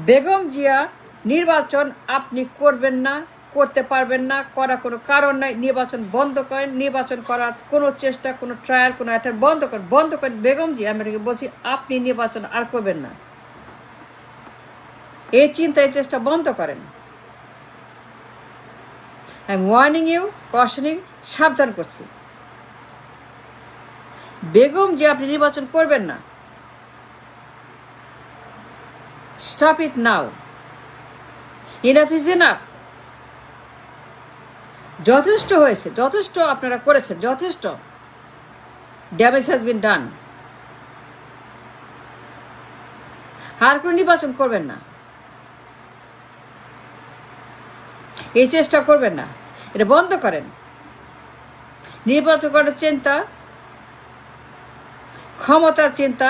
বেগম জিয়া নির্বাচন আপনি করবেন না, করতে পারবেন না, করার কোনো কারণ নাই। নির্বাচন বন্ধ করেন, নির্বাচন করার কোনো চেষ্টা, কোনো ট্রায়াল, কোনো অ্যাটেম্প বন্ধ করেন। বেগম জিয়া, আমি বলছি আপনি নির্বাচন আর করবেন না, এই চিন্তা, এই চেষ্টা বন্ধ করেন। আই এম ওয়ার্নিং ইউ, কশনিং, সাবধান করছি। বেগম জিয়া আপনি নির্বাচন করবেন না। Stop it now. Enough is enough. যথেষ্ট হয়েছে, যথেষ্ট আপনারা করেছেন, যথেষ্ট ড্যামেজ হ্যাজ বিন ডান। আর কোনো নির্বাচন করবেন না, এই চেষ্টা করবেন না, এটা বন্ধ করেন। নির্বাচন করার চিন্তা, ক্ষমতার চিন্তা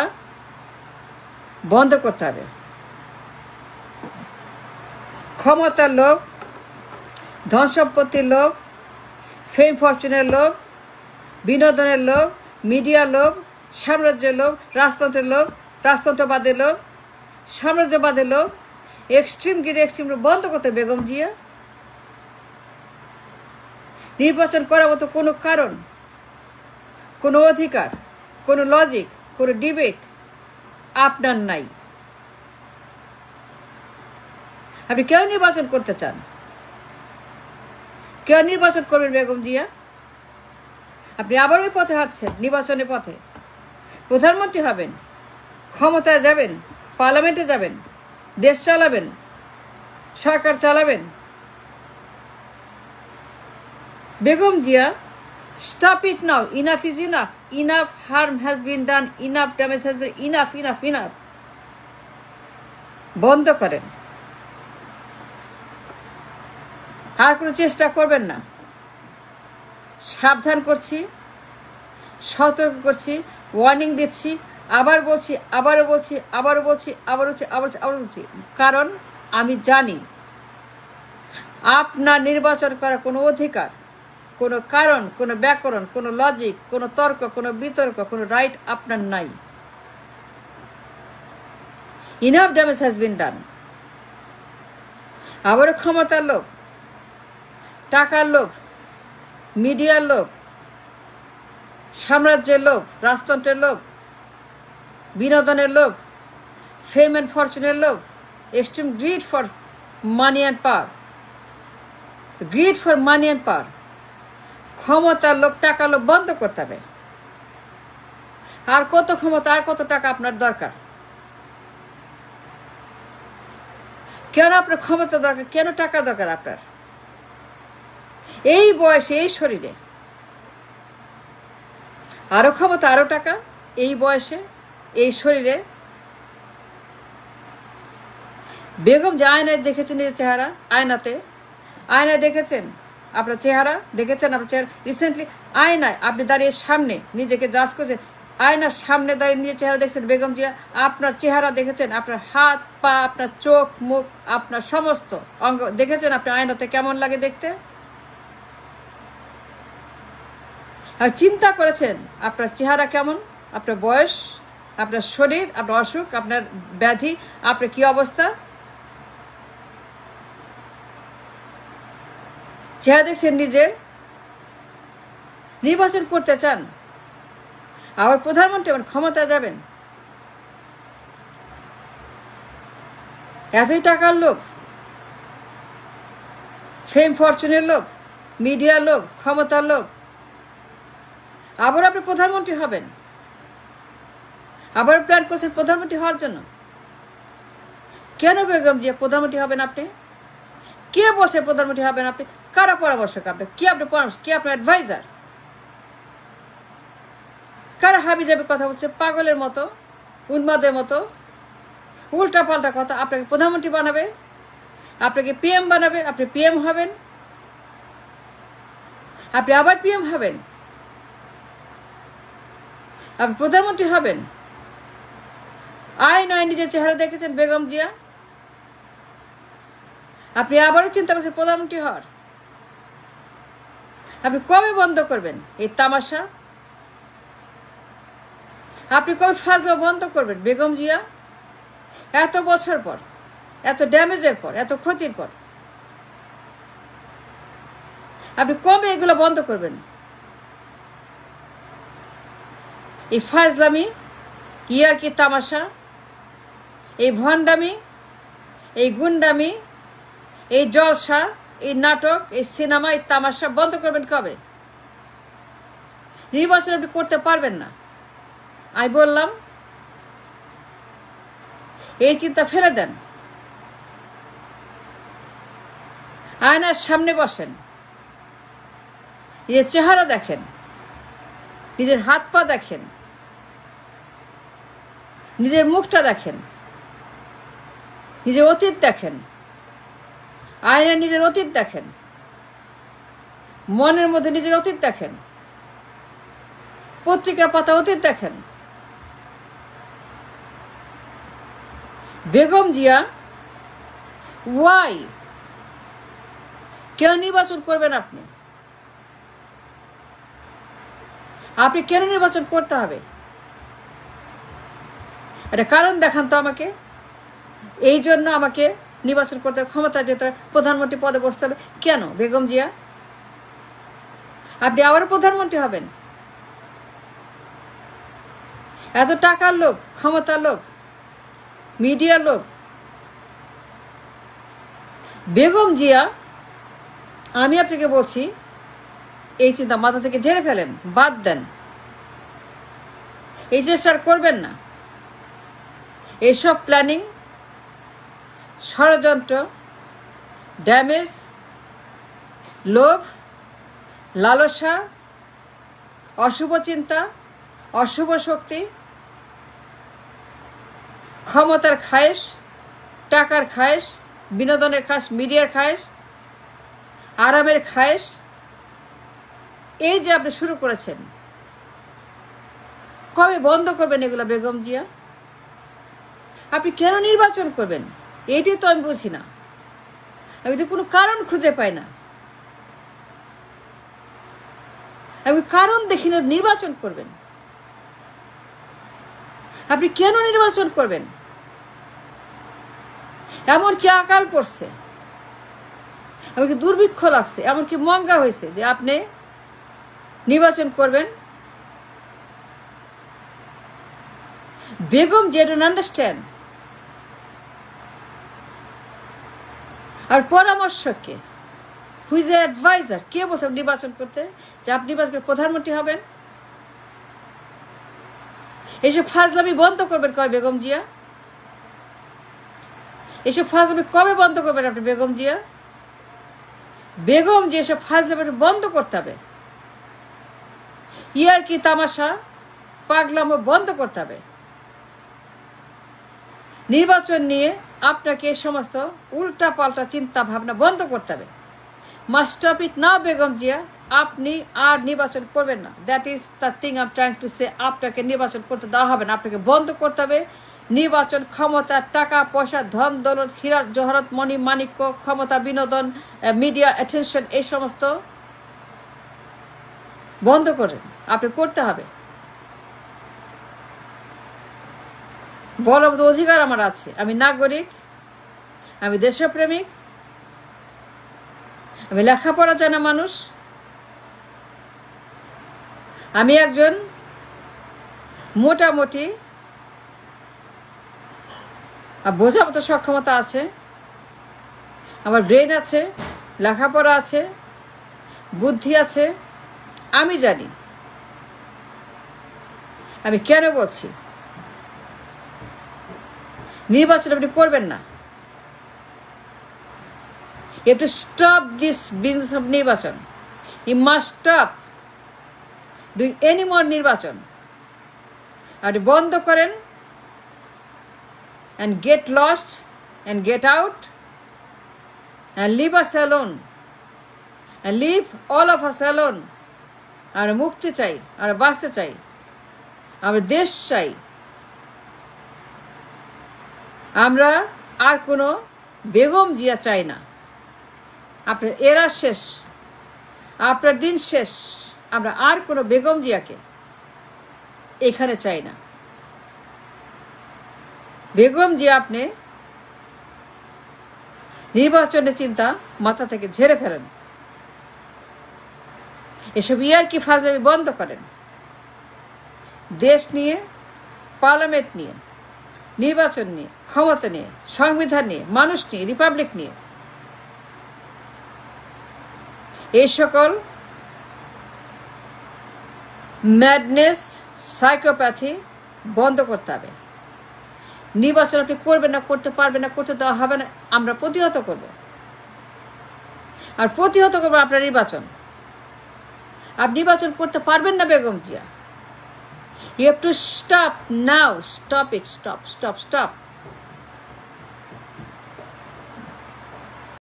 বন্ধ করতে হবে। ক্ষমতার লোভ, ধন সম্পত্তির লোভ, ফেম ফরচুনের লোভ, বিনোদনের লোভ, মিডিয়ার লোভ, সাম্রাজ্যের লোভ, রাজতন্ত্রের লোভ, রাজতন্ত্রবাদের লোভ, সাম্রাজ্যবাদের লোভ, এক্সট্রিমগিরি, এক্সট্রিম বন্ধ করতে বেগম জিয়া। নির্বাচন করার মতো কোনো কারণ, কোনো অধিকার, কোনো লজিক, কোনো ডিবেট আপনার নাই। আপনি কেউ নির্বাচন করতে চান? কেউ নির্বাচন করবেন বেগম জিয়া? আপনি আবার ওই পথে হাঁটছেন, নির্বাচনের পথে। প্রধানমন্ত্রী হবেন, ক্ষমতায় যাবেন, পার্লামেন্টে যাবেন, দেশ চালাবেন, সরকার চালাবেন। Begum Zia, stop it now. Enough is enough. Enough harm has been done. Enough damage has been. Enough enough enough. বন্ধ করেন। আর কোনো চেষ্টা করবেন না। সাবধান করছি, সতর্ক করছি, ওয়ার্নিং দিচ্ছি, আবার বলছি, আবারও বলছি, আবারও বলছি, আবারও বলছি, আবারও বলছি। কারণ আমি জানি আপনার নির্বাচন করার কোনো অধিকার, কোনো কারণ, কোনো ব্যাকরণ, কোনো লজিক, কোনো তর্ক, কোনো বিতর্ক, কোনো রাইট আপনার নাই। ইনাফ ড্যামেজ হ্যাজ বিন ডান। আবারও ক্ষমতার লোভ, টাকার লোভ, মিডিয়ার লোভ, সাম্রাজ্যের লোভ, রাজতন্ত্রের লোভ, বিনোদনের লোভ, ফেম অ্যান্ড ফরচুনের লোভ, extreme greed for money and power, greed for money and power, ক্ষমতার লোভ, টাকার লোভ বন্ধ করতে হবে। আর কত ক্ষমতা, আর কত টাকা আপনার দরকার? কেন আপনার ক্ষমতা দরকার, কেন টাকা দরকার আপনার? এই বয়সে, এই শরীরে আরো ক্ষমতা, আরো টাকা, এই বয়সে, এই শরীরে? বেগম যে আয়নায় দেখেছেন নিজের চেহারা, আয়নায় দেখেছেন আপনার চেহারা, দেখেছেন আপনার চেহারা রিসেন্টলি আয়নায় আপনি দাঁড়িয়ে সামনে নিজেকে জাজ করছেন, আয়নার সামনে দাঁড়িয়ে নিজের চেহারা দেখছেন বেগম জিয়া, আপনার চেহারা দেখেছেন, আপনার হাত পা, আপনার চোখ মুখ, আপনার সমস্ত অঙ্গ দেখেছেন আপনি আয়নাতে কেমন লাগে দেখতে? আর চিন্তা করেছেন আপনার চেহারা কেমন, আপনার বয়স, আপনার শরীর, আপনার অসুখ, আপনার ব্যাধি, আপনার কি অবস্থা? চেহারা দেখছেন নিজের? নির্বাচন করতে চান, আবার প্রধানমন্ত্রী আবার ক্ষমতায় যাবেন, এতই টাকার লোভ, ফেম ফরচুনের লোভ, মিডিয়ার লোভ, ক্ষমতার লোভ, আবার আপনি প্রধানমন্ত্রী হবেন, আবার প্ল্যান করছেন প্রধানমন্ত্রী হওয়ার জন্য। কেন বেগম জিয়া প্রধানমন্ত্রী হবেন আপনি? কে বলছে প্রধানমন্ত্রী হবেন আপনি? কারা পরামর্শক আপনার? কি আপনি পরামর্শ, কি আপনার অ্যাডভাইজার? কারা হাবি যাবে কথা বলছে পাগলের মতো, উন্মাদের মতো, উল্টা পাল্টা কথা? আপনাকে প্রধানমন্ত্রী বানাবে, আপনাকে পিএম বানাবে, আপনি পিএম হবেন, আপনি আবার পিএম হবেন, আপনি প্রধানমন্ত্রী হবেন। আয়নায় নিজের চেহারা দেখেছেন বেগম জিয়া? আপনি আবারও চিন্তা করছেন প্রধানমন্ত্রী হওয়ার? আপনি কবে বন্ধ করবেন এই তামাশা? আপনি কবে ফাজলা বন্ধ করবেন বেগম জিয়া? এত বছর পর এত ড্যামেজের পর, এত ক্ষতির পর আপনি কবে এগুলো বন্ধ করবেন? এই ফাজলামি, ইয়ারকি তামাশা, এই ভণ্ডামি, এই গুন্ডামি, এই জলসা, এই নাটক, এই সিনেমা, এই তামাশা বন্ধ করবেন কবে? নির্বাচন আপনি করতে পারবেন না। আমি বললাম এই চিন্তা ফেলে দেন, আয়নার সামনে বসেন, নিজের চেহারা দেখেন, নিজের হাত পা দেখেন, নিজের মুখটা দেখেন, নিজের অতীত দেখেন, আয়নায় নিজের অতীত দেখেন, মনের মধ্যে নিজের অতীত দেখেন, পত্রিকার পাতা অতীত দেখেন। বেগম জিয়া ওয়াই কেন নির্বাচন করবেন? আপনি কেন নির্বাচন করতে হবে? একটা কারণ দেখান তো আমাকে। এই জন্য আমাকে নির্বাচন করতে ক্ষমতা যেতে, প্রধানমন্ত্রী পদে বসতে হবে কেন? বেগম জিয়া আপনি আবারও প্রধানমন্ত্রী হবেন? এত টাকার লোভ, ক্ষমতার লোভ, মিডিয়ার লোভ। বেগম জিয়া, আমি আপনাকে বলছি এই চিন্তা মাথা থেকে ঝেড়ে ফেলেন, বাদ দেন, এই চেষ্টা করবেন না। এইসব প্ল্যানিং, ষড়যন্ত্র, ড্যামেজ, লোভ, লালসা, অশুভ চিন্তা, অশুভ শক্তি, ক্ষমতার খায়েশ, টাকার খায়েশ, বিনোদনের খায়েশ, মিডিয়ার খায়েশ, আরামের খায়েশ, এই যে আপনি শুরু করেছেন, কবে বন্ধ করবেন এগুলো বেগম জিয়া? আপনি কেন নির্বাচন করবেন এইটাই তো আমি বুঝি না। আমি তো কোনো কারণ খুঁজে পাই না। আমি কারণ দেখি না নির্বাচন করবেন। আপনি কেন নির্বাচন করবেন? এমনকি আকাল পড়ছে, এমনকি দুর্ভিক্ষ লাগছে, এমনকি মঙ্গা হয়েছে যে আপনি নির্বাচন করবেন। Begum Zia don't understand. আর পরামর্শককে, হুইজ এ অ্যাডভাইজার, কে বলছে নির্বাচন করতে যে আপনি নির্বাচন করে প্রধানমন্ত্রী হবেন? এসব ফাজলামি বন্ধ করবেন কবে বেগম জিয়া? এসব ফাজলামি কবে বন্ধ করবেন আপনি বেগম জিয়া? বেগম জিয়া এসব ফাজলামি বন্ধ করতে হবে। ইয়ারকি তামাশা, পাগলামো বন্ধ করতে হবে। নির্বাচন নিয়ে আপনাকে এই সমস্ত উল্টা পাল্টা চিন্তা ভাবনা বন্ধ করতে হবে। মাস্ট স্টপ ইট নাও বেগম জিয়া। আপনি আর নির্বাচন করবেন না। That is the thing I am trying to say. আপনাকে নির্বাচন করতে দেওয়া হবে না। আপনাকে বন্ধ করতে হবে। নির্বাচন, ক্ষমতা, টাকা পয়সা, ধন দৌলত, হীরা জহরত, মণি মাণিক্য, ক্ষমতা, বিনোদন, মিডিয়া অ্যাটেনশন, এই সমস্ত বন্ধ করেন। আপনি করতে হবে। বলবৎ অধিকার আমার আছে। আমি নাগরিক, আমি দেশপ্রেমিক, আমি লেখাপড়া জানা মানুষ, আমি একজন মোটামুটি বোঝার মতো সক্ষমতা আছে, আমার ব্রেন আছে, লেখাপড়া আছে, বুদ্ধি আছে। আমি জানি আমি কেন বলছি নির্বাচন আপনি করবেন না। You have to stop this business of নির্বাচন. You must stop doing any more নির্বাচন। আপনি বন্ধ করেন and get lost and get out and leave us alone and leave all of us alone. আমরা মুক্তি চাই, আমরা বাঁচতে চাই, আমরা দেশ চাই। আমরা আর কোনো বেগম জিয়া চাই না। আপনার এরা শেষ, আপনার দিন শেষ। আমরা আর কোনো বেগম জিয়াকে এখানে চাই না। বেগম জিয়া আপনি নির্বাচনের চিন্তা মাথা থেকে ঝেড়ে ফেলেন। এসব ইয়ার্কি ফাজলামি বন্ধ করেন। দেশ নিয়ে, পার্লামেন্ট নিয়ে, নির্বাচন নিয়ে, ক্ষমতা নিয়ে, সংবিধান নিয়ে, মানুষ নিয়ে, রিপাবলিক নিয়ে এই সকল ম্যাডনেস, সাইকোপ্যাথি বন্ধ করতে হবে। নির্বাচন আপনি করবেন না, করতে পারবেন না, করতে দেওয়া হবে না, আমরা প্রতিহত করব। আর প্রতিহত করবো আপনার নির্বাচন। আপনি নির্বাচন করতে পারবেন না Begum Zia. You have to stop now. Stop it. Stop.